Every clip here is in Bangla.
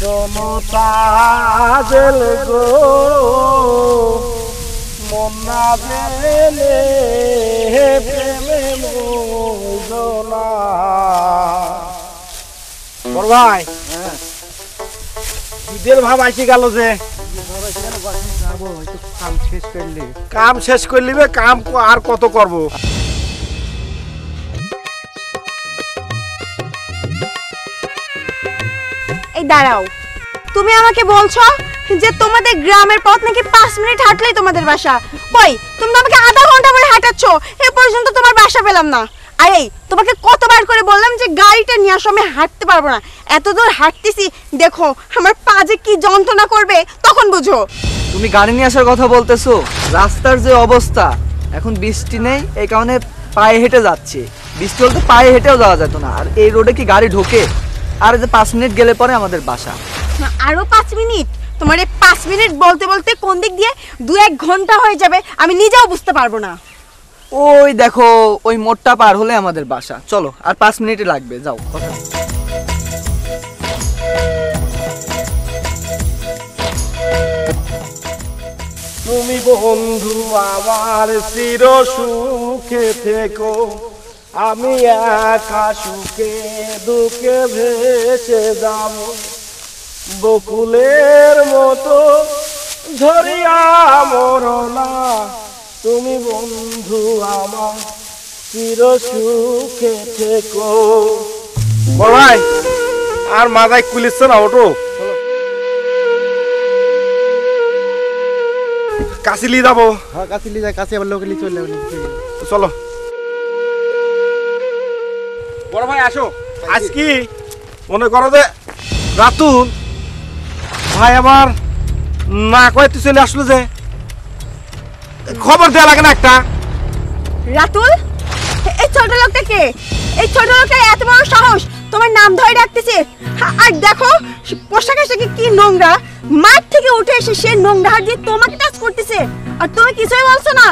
শোনো তাজেল গো মন না জেনে প্রেমে মোজনা। বড় ভাই ঈদের ভাব আইসে গেল যে কাম শেষ করলি কাম আর কত করব। এই দাঁড়াও, তুমি আমাকে বলছো যে তোমাদের গ্রামের পথ নাকি 5 মিনিট হাঁটলেই তোমাদের বাসা। কই, তুমি তো আমাকে আধা ঘন্টা ধরে হাঁটাচ্ছ, এ পর্যন্ত তোমার বাসা পেলাম না। আর এই তোমাকে কতবার করে বললাম যে গাড়িটা নিয়ে আসো, আমি হাঁটতে পারবো না। এত দূর হাঁটতেছি, দেখো আমার পা যে কি যন্ত্রণা করবে, তখন বুঝো। তুমি গাড়ি নিয়ে আসার কথা বলতেছো, রাস্তার যে অবস্থা, এখন বৃষ্টি নেই, এই কারণে পায়ে হেঁটে যাচ্ছে। বৃষ্টি হলে তো পায়ে হেঁটেও যাওয়া যেত না, আর এই রোডে কি গাড়ি ঢোকে? আর যে 5 মিনিট গেলে পরে আমাদের বাসা। না, আরো 5 মিনিট? তোমার এই 5 মিনিট বলতে বলতে কোন দিক দিয়ে 2-1 ঘন্টা হয়ে যাবে, আমি নিজেও বুঝতে পারবো না। ওই দেখো, ওই মোড়টা পার হলে আমাদের বাসা। চলো, আর 5 মিনিট লাগবে, যাও। তুমি বন্ধু আমার চির সুখে থেকো, আমি একা সুখে দুঃখে ভেসে যাব। বকুলের মতো ঝরিয়া মরনা, তুমি বন্ধু আমার চির সুখে থেকো। বড় ভাই আর মাথায় কুলিচ্ছে না, ওঠো। কাশিলি যাবো। হ্যাঁ কাশিলি যায়, কাছে আবার লোকে চলে যাবে। চলো বড় ভাই আসো। আজ কি মনে করো যে রাতুল ভাই আমার না কয়েতে চলে আসলো, যে খবর দেওয়া লাগে না একটা? রাতুল, এই ছোট লোকটা কে? এই ছোট লোকটা এত বড় সাহস তোমার নাম ধরে ডাকতেছে। আর দেখো পোশাক আশাকে কি নোংরা, মাঠ থেকে উঠে এসে সে নোংরা হাত দিয়ে তোমাকে টাচ করতেছে, আর তুমি কিছুই বলছো না।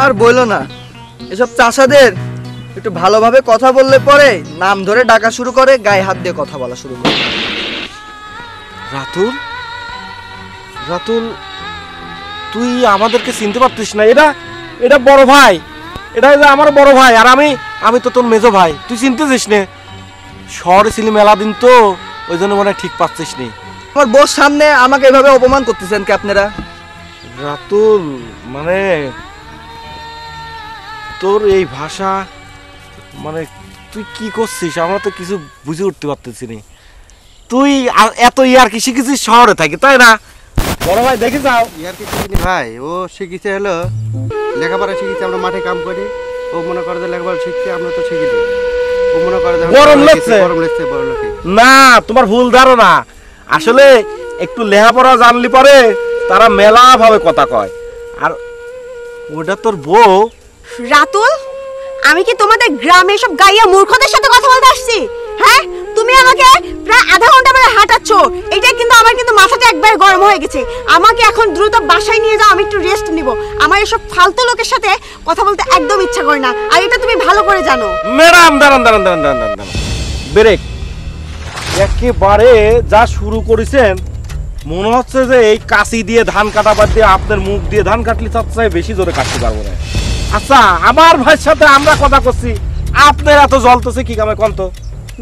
আর বইলো না, এসব চাষাদের একটু ভালোভাবে কথা বললে পরে নাম ধরে ডাকা শুরু করে, গায়ে হাত দিয়ে কথা বলা শুরু করে। রাতুল, রাতুল তুই আমাদেরকে চিনতে পারতিস না? এটা বড় ভাই, এটা আমার বড় ভাই, আর আমি তো তোর মেজো ভাই। তুই চিনতেছিস না? শহরে ছিলি মেলা দিন তো, ওই জন্য মনে ঠিক পাচ্ছিস নি। আমার বস সামনে আমাকে এভাবে অপমান করতেছেন কি আপনারা? রাতুল মানে তোর এই ভাষা, মানে তুই কি করছিস আমরা তো কিছু বুঝে উঠতে পারতেছি না। তুই এত ইয়ার কি শিখেছিস শহরে থাকি, তাই না? বড় ভাই দেখে যাও। ইয়ার কি শিখিনি ভাই, ও শিখেছে হলো লেখাপড়া শিখেছে, আমরা মাঠে কাম করি। ও মনে করে যে লেখাপড়া শিখছে, আমরা তো শিখিনি। ও মনে করে গরম লাগছে বড় লোকে। না, তোমার ভুল ধারণা। আসলে একটু লেখাপড়া জানলি পরে তারা মেলা ভাবে কথা কয়। আর ওটা তোর বউ। রাতুল, আমি কি তোমাদের গ্রামে সব গাইয়া মূর্খদের সাথে কথা বলতে আসছি? হ্যাঁ, তুমি আমাকে প্রায় আধা ঘন্টা ধরে হাঁটাচ্ছ, এটা কিন্তু আমার মাথাটা একবার গরম হয়ে গেছে। আমাকে এখন দ্রুত বাসায় নিয়ে যাও, আমি একটু রেস্ট নিব। আমার এসব ফালতু লোকের সাথে কথা বলতে একদম ইচ্ছা করে না, আর এটা তুমি ভালো করে জানো। ম্যাডাম দাঁড়ান, ব্রেক। একেবারে যা শুরু করেছেন মনে হচ্ছে যে এই কাশি দিয়ে ধান কাটা বাদ দিয়ে আপনার মুখ দিয়ে ধান কাটলে চাচ্ছে বেশি জোরে কাটতে পারবো না। আচ্ছা, আমার ভাইয়ের সাথে আমরা কথা করছি, আপনার এত জ্বলতেছে কি কামে কন্ত?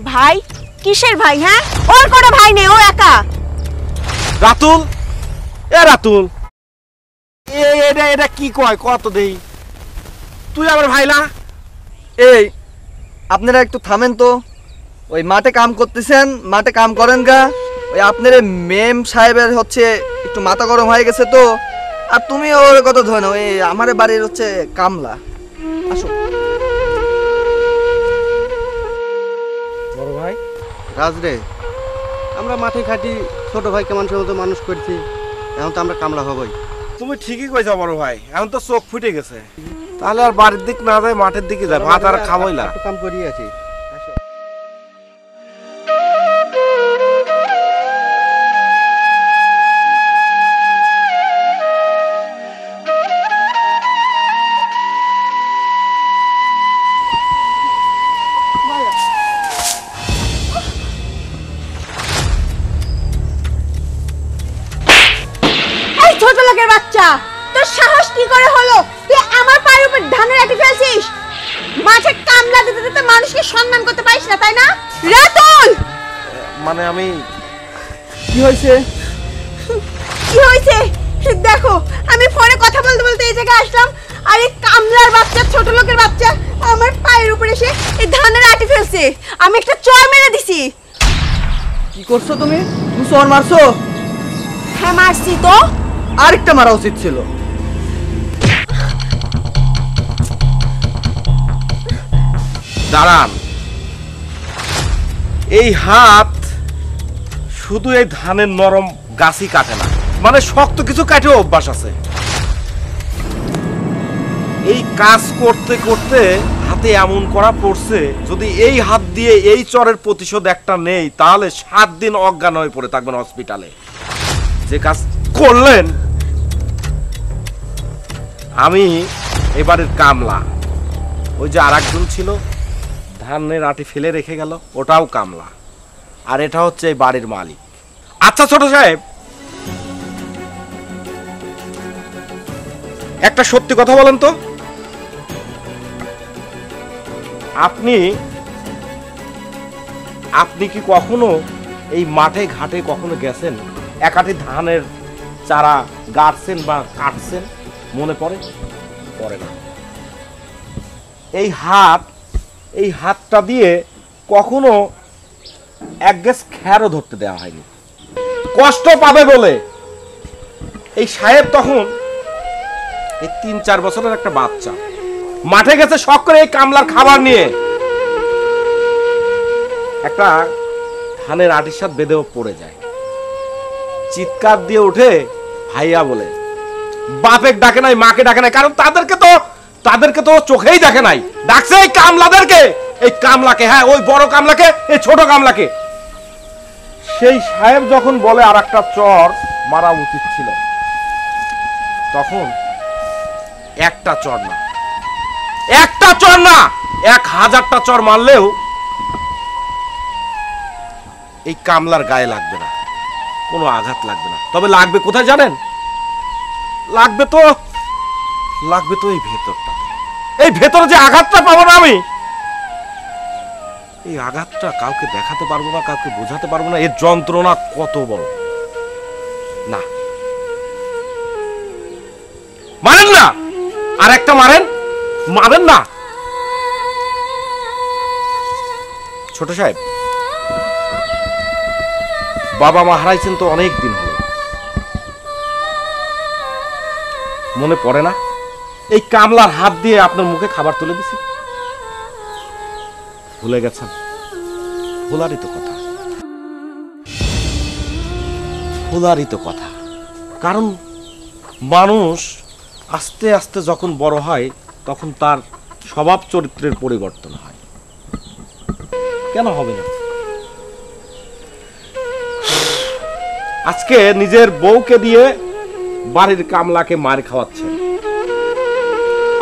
ভাই? কিসের ভাই? হ্যাঁ, ওর কোনো ভাই নেই, ও একা। রাতুল, রাতুল এটা কি কয় কত দেই? তুই আমার ভাই না? এই আপনারা একটু থামেন তো। ওই মাঠে কাম করতেছেন, মাঠে কাম করেন গা। ওই আপনার মেম সাহেবের হচ্ছে একটু মাথা গরম হয়ে গেছে তো। আর তুমি ওর কথা ধরে না, ওই আমার বাড়ির হচ্ছে কামলা। আসো। বড় ভাই রাজ রে, আমরা মাঠে খাটি, ছোট ভাইকে মানুষের মতো মানুষ করছি, এখন তো আমরা কামলা হবই। তুমি ঠিকই কইছো বড় ভাই, এখন তো চোখ ফুটে গেছে। তাহলে আর বাড়ির দিক না যায়, মাঠের দিকে যায়, ভাত আর খাবইলা। কাম করি আছি। তোর সাহস কি করে হলো তুই আমার পায়ের উপর ধানের আটি ফেলছিস? মাঠে কামলা দিতে দিতে মানুষকে সম্মান করতে পারিস না, তাই না? রাতুল, মানে আমি কি হয়েছে? কি হয়েছে দেখো, আমি ফোনে কথা বলতে বলতে এই জায়গায় আসলাম, আর এই কামলার বাচ্চা, ছোট লোকের বাচ্চা আমার পায়ের উপর এসে এই ধানের আটি ফেলছে। আমি একটা চড় মেরে দিছি। কি করছো তুমি? তুমি চোর মারছো? হ্যাঁ মারছি তো। আরেকটা মারা উচিত ছিল। দাঁড়ান, এই হাত শুধু এই ধানের নরম গাছই কাটে না, মানে শক্ত কিছু কাটেও অভ্যাস আছে। এই কাজ করতে করতে হাতে এমন করা পড়ছে, যদি এই হাত দিয়ে এই চরের প্রতিশোধ একটা নেই তাহলে 7 দিন অজ্ঞান হয়ে পড়ে থাকবেন হসপিটালে। যে কাজ করলেন, আমি এবারের কামলা, ওই যে আরেকজন ছিল ধানের আটি ফেলে রেখে গেল, ওটাও কামলা, আর এটা হচ্ছে এই বাড়ির মালিক। আচ্ছা ছোট সাহেব, একটা সত্যি কথা বলেন তো, আপনি কি কখনো এই মাঠে ঘাটে কখনো গেছেন, একাটি ধানের চারা গাড়ছেন বা কাটছেন? মনে পড়ে? পড়ে না। এই হাতটা দিয়ে কখনো এক গ্যাস খ্যারও ধরতে দেওয়া হয়নি, কষ্ট পাবে বলে। এই সাহেব তখন এই 3-4 বছরের একটা বাচ্চা, মাঠে গেছে শখ করে এই কামলার খাবার নিয়ে, একটা ধানের আটির সাথে বেঁধেও পড়ে যায়, চিৎকার দিয়ে উঠে ভাইয়া বলে। বাপেক ডাকে নাই, মাকে ডাকে নাই, কারণ তাদেরকে তো চোখেই দেখে নাই, ডাকছে এই কামলাদেরকে, এই কামলাকে, হ্যাঁ ওই বড় কামলাকে, এই ছোট কামলাকে। সেই সাহেব যখন বলে আর একটা চর মারা উচিত ছিল, তখন একটা চর না 1000টা চর মারলেও এই কামলার গায়ে লাগবে না, কোনো আঘাত লাগবে না। তবে লাগবে কোথায় জানেন? লাগবে তো এই ভেতরটা, এই ভেতরে যে আঘাতটা পাবো না আমি, এই আঘাতটা কাউকে দেখাতে পারবো না, কাউকে বোঝাতে পারবো না, এর যন্ত্রণা কত বড়। না, মারেন না, আর একটা মারেন না। ছোট সাহেব, বাবা মা হারাইছেন তো অনেক দিন হলো, মনে পড়ে না এই কামলার হাত দিয়ে আপনার মুখে খাবার তুলে দিছি? ভুলে গেছেন? ভোলারই তো কথা। কারণ মানুষ আস্তে আস্তে যখন বড় হয় তখন তার স্বভাব চরিত্রের পরিবর্তন হয়, কেন হবে না? আজকে নিজের বউকে দিয়ে বাড়ির কামলাকে মার খাওয়াচ্ছেন।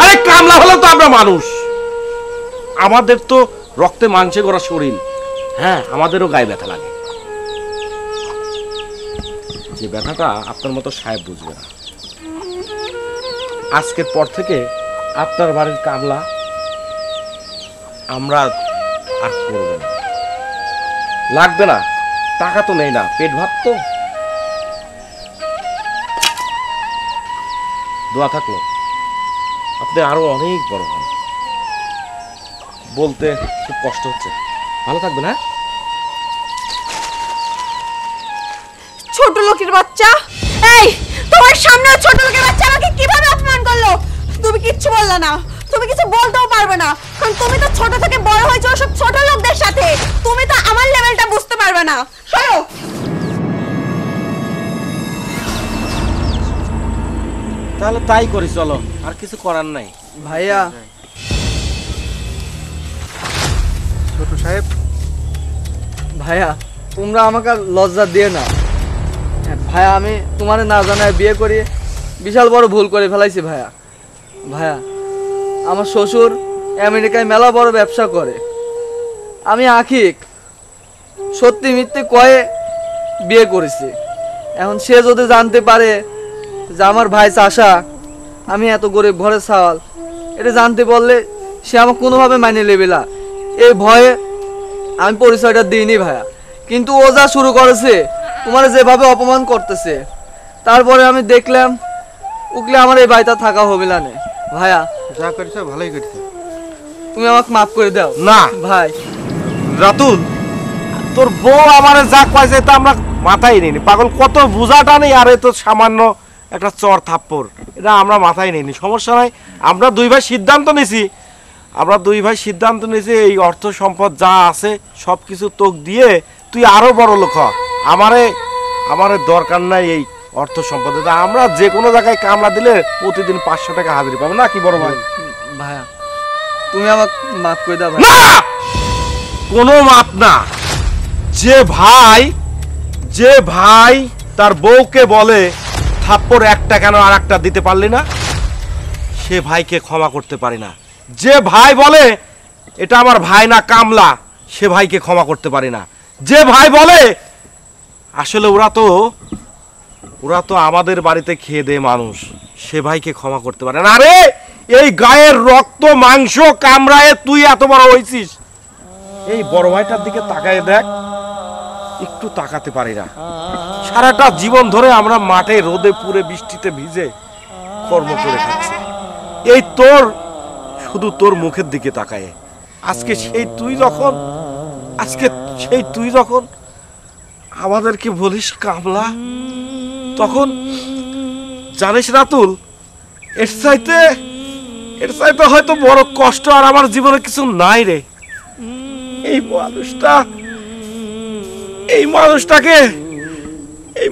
আরে কামলা হলো তো আমরা মানুষ, আমাদের তো রক্তে মাংসে গড়া শরীর, হ্যাঁ আমাদেরও গায়ে ব্যথা লাগে। যে ব্যথাটা আপনার মতো সাহেব বুঝবে না। আজকের পর থেকে আপনার বাড়ির কামলা আমরা আর করব না, লাগবে না, টাকা তো নেই না, পেট ভাত তো। দোয়া থাকলো আপনি আরো অনেক বড় হন। বলতে খুব কষ্ট হচ্ছে, ভালো থাকবেন। হ্যাঁ, ছোট লোকের বাচ্চা, এই তোমার সামনে ছোট লোকের বাচ্চা আমাকে কিভাবে অপমান করলো? তুমি কিচ্ছু বললা না, তুমি কিছু বলতেও পারবে না, কারণ তুমি তো ছোট থেকে বড় হয়েছো সব ছোট লোকদের সাথে, তুমি তো আমার লেভেলটা বুঝতে পারবে না। সরো। তাহলে তাই করি, চলো, আর কিছু করার নাই। ভাইয়া, ছোট সাহেব, ভাইয়া তোমরা আমাকে আর লজ্জা দিয়ে না। ভাইয়া আমি তোমার না জানায় বিয়ে করি বিশাল বড় ভুল করে ফেলাইছি ভাইয়া। ভাইয়া আমার শ্বশুর আমেরিকায় মেলা বড় ব্যবসা করে, আমি আখিক সত্যি মিথ্যে কয়ে বিয়ে করেছি। এখন সে যদি জানতে পারে যে আমার ভাই চাষা, আমি এত গরিব ঘরের চাওয়াল, এটা জানতে পারলে সে আমাকে কোনোভাবে মাইনে নেবে না। এই ভয়ে আমি পরিচয়টা দিইনি ভাইয়া। কিন্তু ও যা শুরু করেছে, তোমার যেভাবে অপমান করতেছে, তারপরে আমি দেখলাম উকলে আমার এই বাড়িতে থাকা হবে না নে। ভাইয়া যা করেছো ভালোই করেছো। তুমি আমাকে মাফ করে দাও না ভাই। রাতুল, তোর বউ আমারে যা কয়েছে তা আমরা মাথায় নিইনি। পাগল, কত বোঝাটা নেই, আর এ তো সামান্য একটা চর থাপ্পড়, এটা আমরা মাথায় নিইনি। সমস্যা নাই, আমরা দুই ভাই সিদ্ধান্ত নিয়েছি এই অর্থ সম্পদ যা আছে সব কিছু তোক দিয়ে তুই আরো বড় লোক হ। আমারে দরকার নাই এই অর্থ সম্পদ। আমরা যে কোনো জায়গায় কামলা দিলে প্রতিদিন 500 টাকা হাজিরি পাবো না কি বড় ভাই? ভাইয়া তুমি আমাকে মাফ করে দাও ভাই। না, কোনো মাপ না। যে ভাই তার বউকে বলে থাপ্পড় একটা কেন আর একটা দিতে পারলি না, সে ভাইকে ক্ষমা করতে পারি না। যে ভাই বলে এটা আমার ভাই না কামলা, সে ভাইকে ক্ষমা করতে পারি না। যে ভাই বলে আসলে ওরা তো আমাদের বাড়িতে খেয়ে দেয় মানুষ, সে ভাইকে ক্ষমা করতে পারে না। আরে এই গায়ের রক্ত মাংস কামড়ায় তুই এত বড় হয়েছিস, এই বড় ভাইটার দিকে তাকায় দেখ, একটু তাকাতে পারি না। সারাটা জীবন ধরে আমরা মাঠে রোদে পুড়ে বৃষ্টিতে ভিজে কর্ম করে খাচ্ছি, এই শুধু তোর মুখের দিকে তাকায়। আজকে সেই তুই যখন আমাদেরকে বলিস কামলা, তখন জানিস রাতুল, এর চাইতে হয়তো বড় কষ্ট আর আমার জীবনে কিছু নাই রে। এই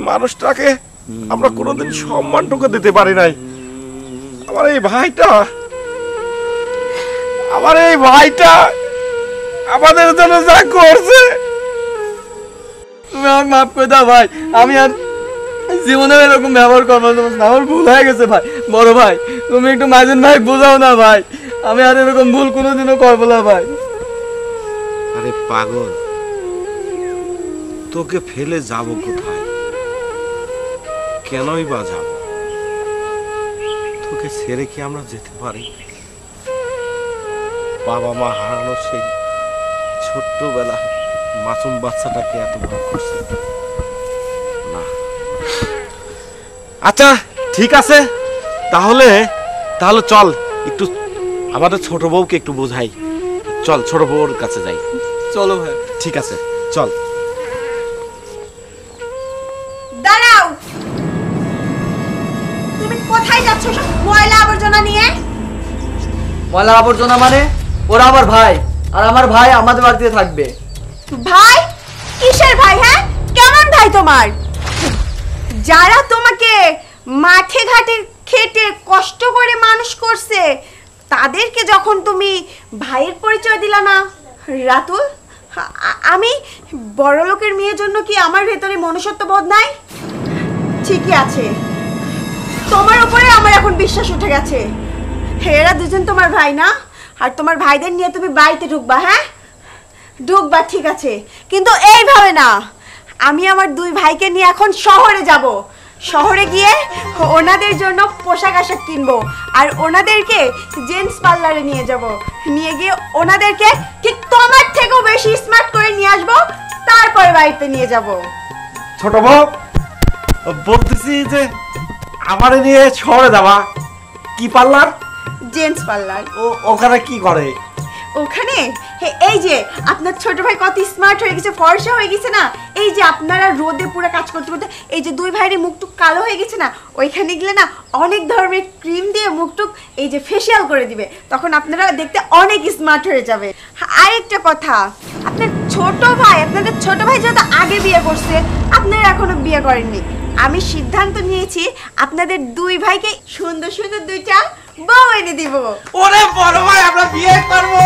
মানুষটাকে আমরা কোনোদিন সম্মানটুকু দিতে পারি নাই। আমার এই ভাইটা আমাদের জন্য যা করছে, তুমি আমাকে মাফ করে দাও ভাই। আমি আর জীবনে এরকম ব্যবহার করবো না, আমার ভুল হয়ে গেছে ভাই। বড় ভাই তুমি একটু মাইজুন ভাই বোঝাও না ভাই, আমি আর এরকম ভুল কোনোদিনও করবো না ভাই। আরে পাগল, তোকে ফেলে যাব কোথায়, কেনই বা যাব? তোকে ছেড়ে কি আমরা যেতে পারি? বাবা মা হারানো সেই ছোট্টবেলা মাসুম বাচ্চাটাকে এত বড় করছে না। আচ্ছা ঠিক আছে, তাহলে চল একটু আমাদের ছোট বউকে একটু বোঝাই। চল ছোট বউর কাছে যাই। চলো ভাই। ঠিক আছে চল। দাঁড়াও, তুমি কোথায় যাচ্ছ সব ময়লা আবর্জনা নিয়ে? ময়লা আবর্জনা মানে? ওরা আমার ভাই, আর আমার ভাই আমাদের বাড়িতে থাকবে। ভাই? কিসের ভাই? হ্যাঁ, কেমন ভাই তোমার? যারা তোমাকে মাঠে ঘাটে খেটে কষ্ট করে মানুষ করছে, তাদেরকে যখন তুমি ভাইয়ের পরিচয় দিলা না রাতুল, আমি বড়লোকের মেয়ের জন্য কি আমার ভেতরে মনুষ্যত্ব বোধ নাই? ঠিকই আছে, তোমার উপরে আমার এখন বিশ্বাস উঠে গেছে। এরা দুজন তোমার ভাই না? আর তোমার ভাইদের নিয়ে তুমি বাড়িতে ঢুকবা? হ্যাঁ ঢুকবা, ঠিক আছে, কিন্তু এইভাবে না। আমি আমার দুই ভাইকে নিয়ে এখন শহরে যাব। শহরে গিয়ে ওনাদের জন্য পোশাক আশাক কিনবো, আর ওনাদেরকে জেন্টস পার্লারে নিয়ে যাব। নিয়ে গিয়ে ওনাদেরকে ঠিক তোমার থেকেও বেশি স্মার্ট করে নিয়ে আসবো, তারপরে বাড়িতে নিয়ে যাব। ছোট বউ, বলতেছি যে আমারে নিয়ে শহরে যাবা। কি পার্লার? Gents parlour. ওখানে কি করে? ওখানে এই যে আপনার ছোট ভাই কত স্মার্ট হয়ে গেছে, ফর্সা হয়ে গেছে না, এই যে আপনারা রোদে পুরো কাজ করতে করতে এই যে দুই ভাইয়ের মুখটুক কালো হয়ে গেছে না, ওইখানে গেলে না অনেক ধরনের ক্রিম দিয়ে মুখটুক এই যে ফেসিয়াল করে দিবে, তখন আপনারা দেখতে অনেক স্মার্ট হয়ে যাবে। আরেকটা কথা, আপনাদের ছোট ভাই যেহেতু আগে বিয়ে করছে, আপনারা এখনো বিয়ে করেননি, আমি সিদ্ধান্ত নিয়েছি আপনাদের দুই ভাইকে সুন্দর সুন্দর দুইটা বউ এনে দিব। ওরে বড় ভাই, আমরা বিয়ে করবো।